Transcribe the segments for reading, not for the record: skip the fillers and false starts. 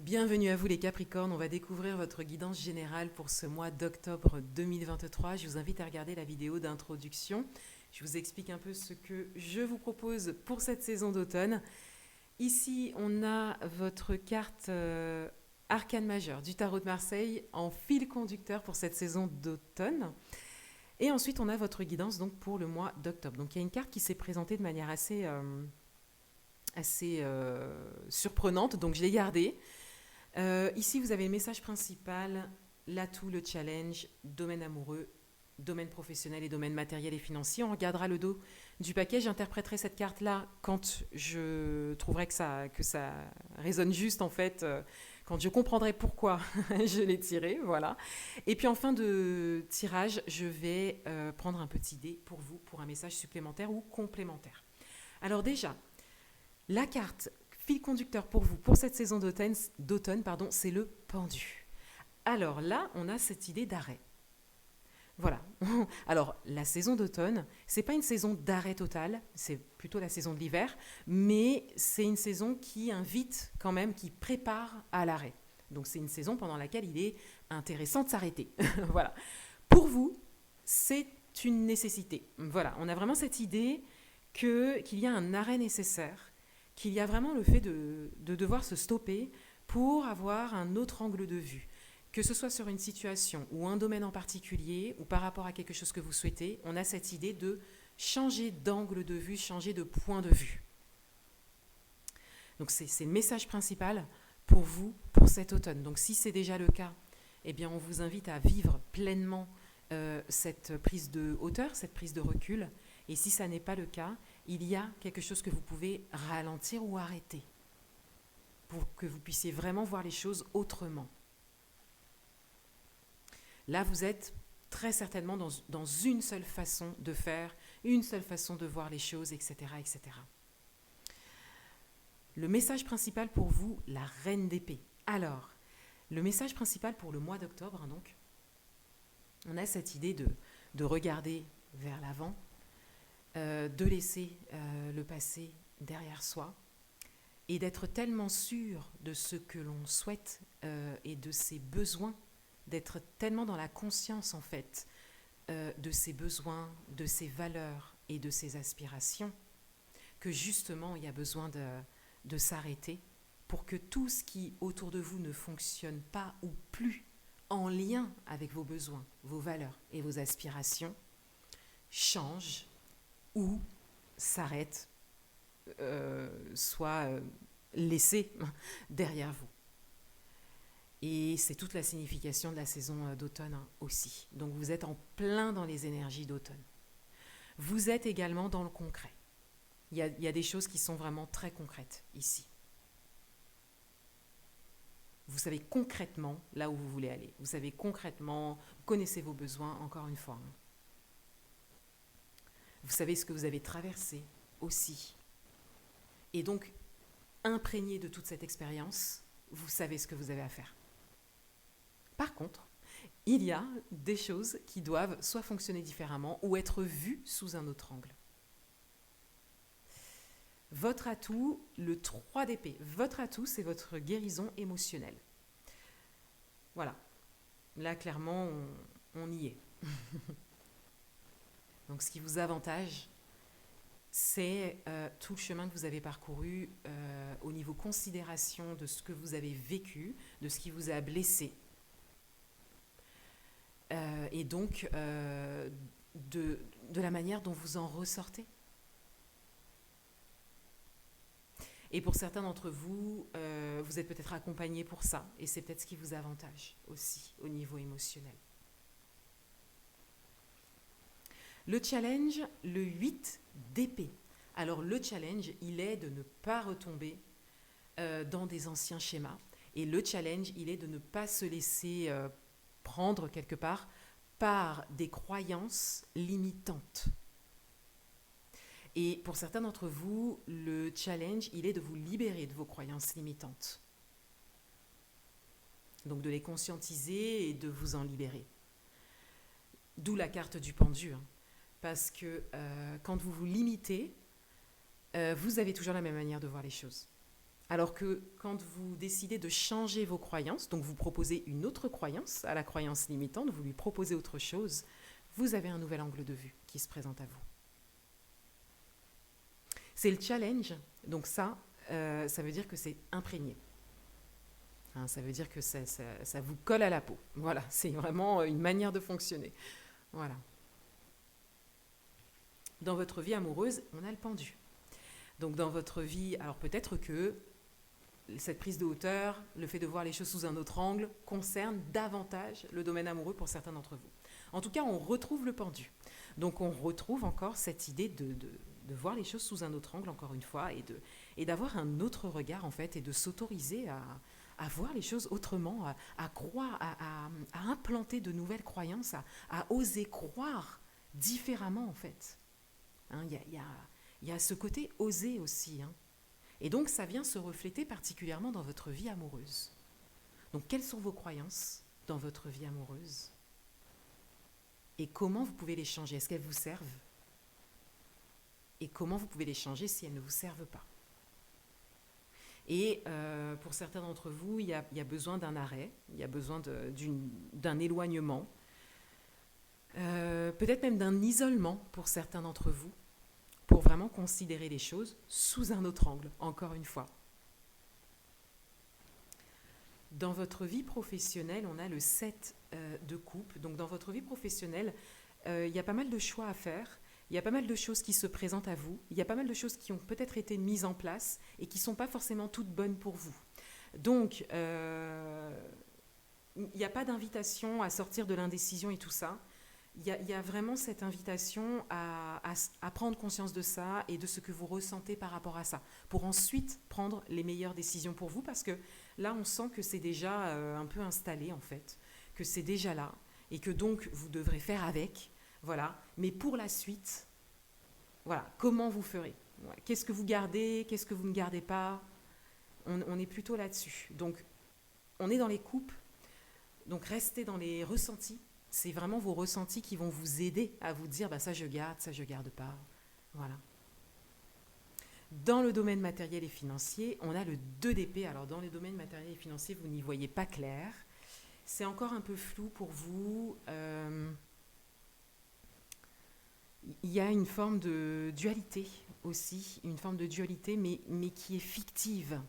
Bienvenue à vous les Capricornes, on va découvrir votre guidance générale pour ce mois d'octobre 2023. Je vous invite à regarder la vidéo d'introduction. Je vous explique un peu ce que je vous propose pour cette saison d'automne. Ici, on a votre carte arcane majeure du tarot de Marseille en fil conducteur pour cette saison d'automne. Et ensuite, on a votre guidance donc pour le mois d'octobre. Donc il y a une carte qui s'est présentée de manière assez surprenante, donc je l'ai gardée. Ici, vous avez le message principal, l'atout, le challenge, domaine amoureux, domaine professionnel et domaine matériel et financier. On regardera le dos du paquet. J'interpréterai cette carte-là quand je trouverai que ça résonne juste, en fait, quand je comprendrai pourquoi je l'ai tiré. Voilà. Et puis en fin de tirage, je vais prendre un petit dé pour vous, pour un message supplémentaire ou complémentaire. Alors déjà, la carte fil conducteur pour vous, pour cette saison d'automne, c'est le pendu. Alors là, on a cette idée d'arrêt. Voilà. Alors, la saison d'automne, c'est pas une saison d'arrêt total, c'est plutôt la saison de l'hiver, mais c'est une saison qui invite quand même, qui prépare à l'arrêt. Donc, c'est une saison pendant laquelle il est intéressant de s'arrêter. Voilà. Pour vous, c'est une nécessité. Voilà. On a vraiment cette idée qu'il y a un arrêt nécessaire, qu'il y a vraiment le fait de devoir se stopper pour avoir un autre angle de vue. Que ce soit sur une situation ou un domaine en particulier ou par rapport à quelque chose que vous souhaitez, on a cette idée de changer d'angle de vue, changer de point de vue. Donc c'est le message principal pour vous, pour cet automne. Donc si c'est déjà le cas, eh bien on vous invite à vivre pleinement cette prise de hauteur, cette prise de recul. Et si ça n'est pas le cas, il y a quelque chose que vous pouvez ralentir ou arrêter pour que vous puissiez vraiment voir les choses autrement. Là, vous êtes très certainement dans une seule façon de faire, une seule façon de voir les choses, etc., etc. Le message principal pour vous, la reine d'épée. Alors, le message principal pour le mois d'octobre, donc, on a cette idée de regarder vers l'avant, de laisser le passé derrière soi et d'être tellement sûr de ce que l'on souhaite et de ses besoins, d'être tellement dans la conscience en fait de ses besoins, de ses valeurs et de ses aspirations que justement il y a besoin de s'arrêter pour que tout ce qui autour de vous ne fonctionne pas ou plus en lien avec vos besoins, vos valeurs et vos aspirations change ou s'arrête, soit laissé derrière vous. Et c'est toute la signification de la saison d'automne aussi. Donc vous êtes en plein dans les énergies d'automne. Vous êtes également dans le concret. Il y a des choses qui sont vraiment très concrètes ici. Vous savez concrètement là où vous voulez aller. Vous savez concrètement, vous connaissez vos besoins encore une fois. Vous savez ce que vous avez traversé aussi. Et donc, imprégné de toute cette expérience, vous savez ce que vous avez à faire. Par contre, il y a des choses qui doivent soit fonctionner différemment ou être vues sous un autre angle. Votre atout, le 3 d'épée. Votre atout, c'est votre guérison émotionnelle. Voilà. Là, clairement, on y est. Donc, ce qui vous avantage, c'est tout le chemin que vous avez parcouru au niveau considération de ce que vous avez vécu, de ce qui vous a blessé. Et donc, de la manière dont vous en ressortez. Et pour certains d'entre vous, vous êtes peut-être accompagnés pour ça. Et c'est peut-être ce qui vous avantage aussi au niveau émotionnel. Le challenge, le 8 d'épée. Alors le challenge, il est de ne pas retomber dans des anciens schémas. Et le challenge, il est de ne pas se laisser prendre quelque part par des croyances limitantes. Et pour certains d'entre vous, le challenge, il est de vous libérer de vos croyances limitantes. Donc de les conscientiser et de vous en libérer. D'où la carte du pendu. Parce que quand vous vous limitez, vous avez toujours la même manière de voir les choses. Alors que quand vous décidez de changer vos croyances, donc vous proposez une autre croyance à la croyance limitante, vous lui proposez autre chose, vous avez un nouvel angle de vue qui se présente à vous. C'est le challenge, donc ça veut dire que c'est imprégné. Hein, ça veut dire que ça vous colle à la peau. Voilà, c'est vraiment une manière de fonctionner. Voilà. Dans votre vie amoureuse, on a le pendu. Donc dans votre vie, alors peut-être que cette prise de hauteur, le fait de voir les choses sous un autre angle, concerne davantage le domaine amoureux pour certains d'entre vous. En tout cas, on retrouve le pendu. Donc on retrouve encore cette idée de voir les choses sous un autre angle, encore une fois, et d'avoir un autre regard, en fait, et de s'autoriser à voir les choses autrement, à croire, à implanter de nouvelles croyances, à oser croire différemment, en fait. Hein, il y a ce côté oser aussi. Hein. Et donc, ça vient se refléter particulièrement dans votre vie amoureuse. Donc, quelles sont vos croyances dans votre vie amoureuse? Et comment vous pouvez les changer? Est-ce qu'elles vous servent? Et comment vous pouvez les changer si elles ne vous servent pas? Et pour certains d'entre vous, il y a besoin d'un arrêt, il y a besoin d'un éloignement, peut-être même d'un isolement pour certains d'entre vous, pour vraiment considérer les choses sous un autre angle, encore une fois. Dans votre vie professionnelle, on a le 7 de coupe. Donc dans votre vie professionnelle, il y a pas mal de choix à faire. Il y a pas mal de choses qui se présentent à vous. Il y a pas mal de choses qui ont peut-être été mises en place et qui ne sont pas forcément toutes bonnes pour vous. Donc, il n'y a pas d'invitation à sortir de l'indécision et tout ça. Il y a vraiment cette invitation à prendre conscience de ça et de ce que vous ressentez par rapport à ça, pour ensuite prendre les meilleures décisions pour vous, parce que là, on sent que c'est déjà un peu installé, en fait, que c'est déjà là, et que donc, vous devrez faire avec, voilà. Mais pour la suite, voilà, comment vous ferez? Ouais. Qu'est-ce que vous gardez? Qu'est-ce que vous ne gardez pas? On est plutôt là-dessus. Donc, on est dans les coupes, donc restez dans les ressentis. C'est vraiment vos ressentis qui vont vous aider à vous dire bah, ça je garde pas. Voilà. Dans le domaine matériel et financier, on a le 2 d'épée. Alors dans les domaines matériel et financier, vous n'y voyez pas clair. C'est encore un peu flou pour vous. Il y a une forme de dualité aussi, une forme de dualité mais qui est fictive.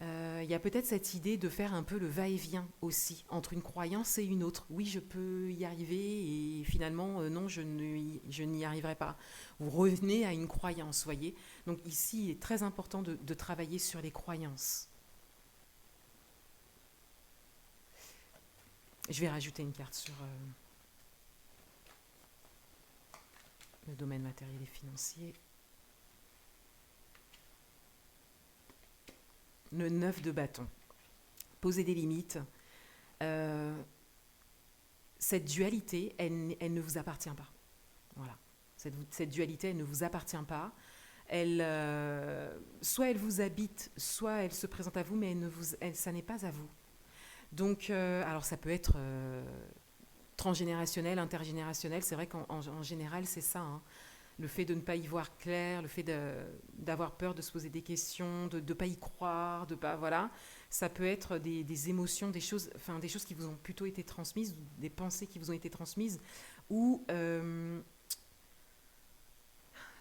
Il y a peut-être cette idée de faire un peu le va-et-vient aussi, entre une croyance et une autre. Oui, je peux y arriver et finalement, non, je n'y arriverai pas. Vous revenez à une croyance, voyez. Donc ici, il est très important de travailler sur les croyances. Je vais rajouter une carte sur le domaine matériel et financier. Le 9 de bâton. Poser des limites. Cette dualité, elle ne vous appartient pas. Voilà. Cette dualité, elle ne vous appartient pas. Soit elle vous habite, soit elle se présente à vous, mais ça n'est pas à vous. Donc, alors ça peut être transgénérationnel, intergénérationnel. C'est vrai qu'en général, c'est ça. Hein. Le fait de ne pas y voir clair, le fait d'avoir peur de se poser des questions, de ne pas y croire, de pas, voilà, ça peut être des émotions, des choses qui vous ont plutôt été transmises, des pensées qui vous ont été transmises, ou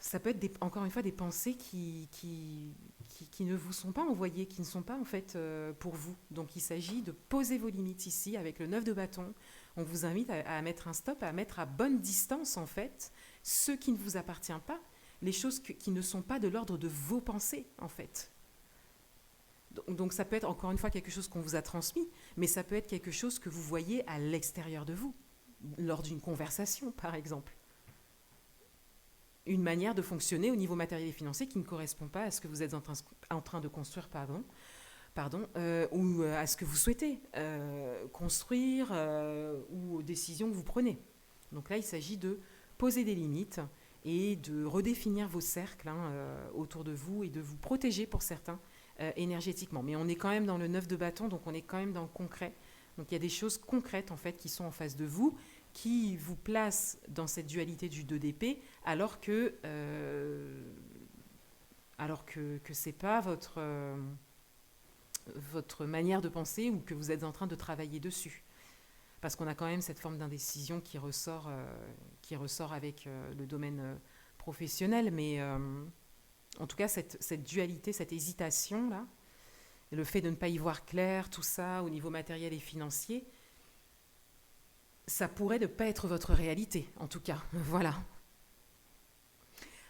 ça peut être encore une fois des pensées qui ne vous sont pas envoyées, qui ne sont pas en fait pour vous. Donc il s'agit de poser vos limites ici avec le 9 de bâton. On vous invite à mettre un stop, à mettre à bonne distance en fait ce qui ne vous appartient pas, les choses qui ne sont pas de l'ordre de vos pensées en fait. Donc ça peut être encore une fois quelque chose qu'on vous a transmis, mais ça peut être quelque chose que vous voyez à l'extérieur de vous, lors d'une conversation par exemple. Une manière de fonctionner au niveau matériel et financier qui ne correspond pas à ce que vous êtes en train de construire, ou à ce que vous souhaitez construire ou aux décisions que vous prenez. Donc là, il s'agit de poser des limites et de redéfinir vos cercles autour de vous et de vous protéger pour certains énergétiquement. Mais on est quand même dans le 9 de bâton, donc on est quand même dans le concret. Donc il y a des choses concrètes en fait qui sont en face de vous, qui vous placent dans cette dualité du 2 d'épée, alors que alors que ce n'est pas votre manière de penser ou que vous êtes en train de travailler dessus. Parce qu'on a quand même cette forme d'indécision qui ressort avec le domaine professionnel, mais en tout cas, cette dualité, cette hésitation-là, le fait de ne pas y voir clair, tout ça, au niveau matériel et financier, ça pourrait ne pas être votre réalité, en tout cas. Voilà.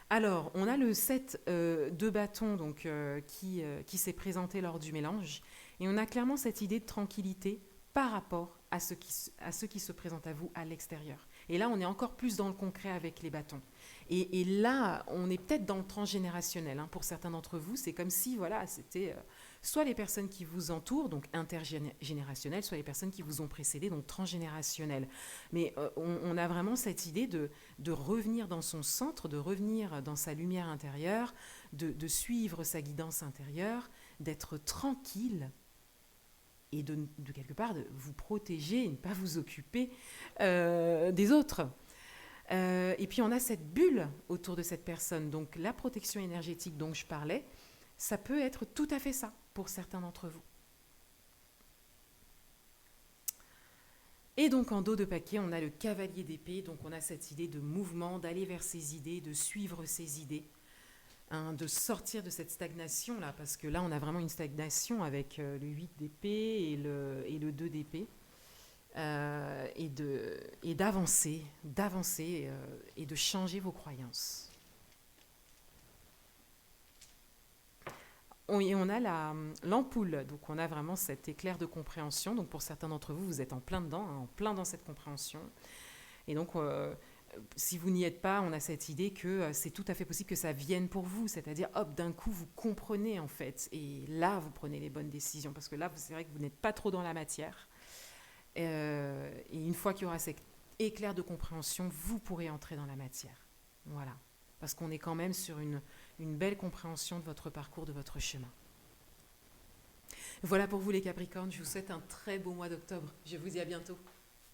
Alors, on a le set de bâtons donc, qui s'est présenté lors du mélange, et on a clairement cette idée de tranquillité par rapport à ce qui se présente à vous à l'extérieur. Et là, on est encore plus dans le concret avec les bâtons. Et là, on est peut-être dans le transgénérationnel. Hein. Pour certains d'entre vous, c'est comme si, voilà, c'était soit les personnes qui vous entourent, donc intergénérationnelles, soit les personnes qui vous ont précédé, donc transgénérationnelles. Mais on a vraiment cette idée de revenir dans son centre, de revenir dans sa lumière intérieure, de suivre sa guidance intérieure, d'être tranquille et de quelque part de vous protéger et ne pas vous occuper des autres. Et puis on a cette bulle autour de cette personne. Donc la protection énergétique dont je parlais, ça peut être tout à fait ça pour certains d'entre vous. Et donc en dos de paquet, on a le cavalier d'épée. Donc on a cette idée de mouvement, d'aller vers ses idées, de suivre ses idées, hein, de sortir de cette stagnation-là. Parce que là, on a vraiment une stagnation avec le 8 d'épée et le 2 d'épée. Et d'avancer et de changer vos croyances. On a l'ampoule, donc on a vraiment cet éclair de compréhension. Donc pour certains d'entre vous, vous êtes en plein dedans, hein, en plein dans cette compréhension. Et donc, si vous n'y êtes pas, on a cette idée que c'est tout à fait possible que ça vienne pour vous. C'est-à-dire, hop, d'un coup, vous comprenez en fait. Et là, vous prenez les bonnes décisions. Parce que là, c'est vrai que vous n'êtes pas trop dans la matière. Et une fois qu'il y aura cet éclair de compréhension, vous pourrez entrer dans la matière. Voilà. Parce qu'on est quand même sur une belle compréhension de votre parcours, de votre chemin. Voilà pour vous les Capricornes. Je vous souhaite un très beau mois d'octobre. Je vous dis à bientôt.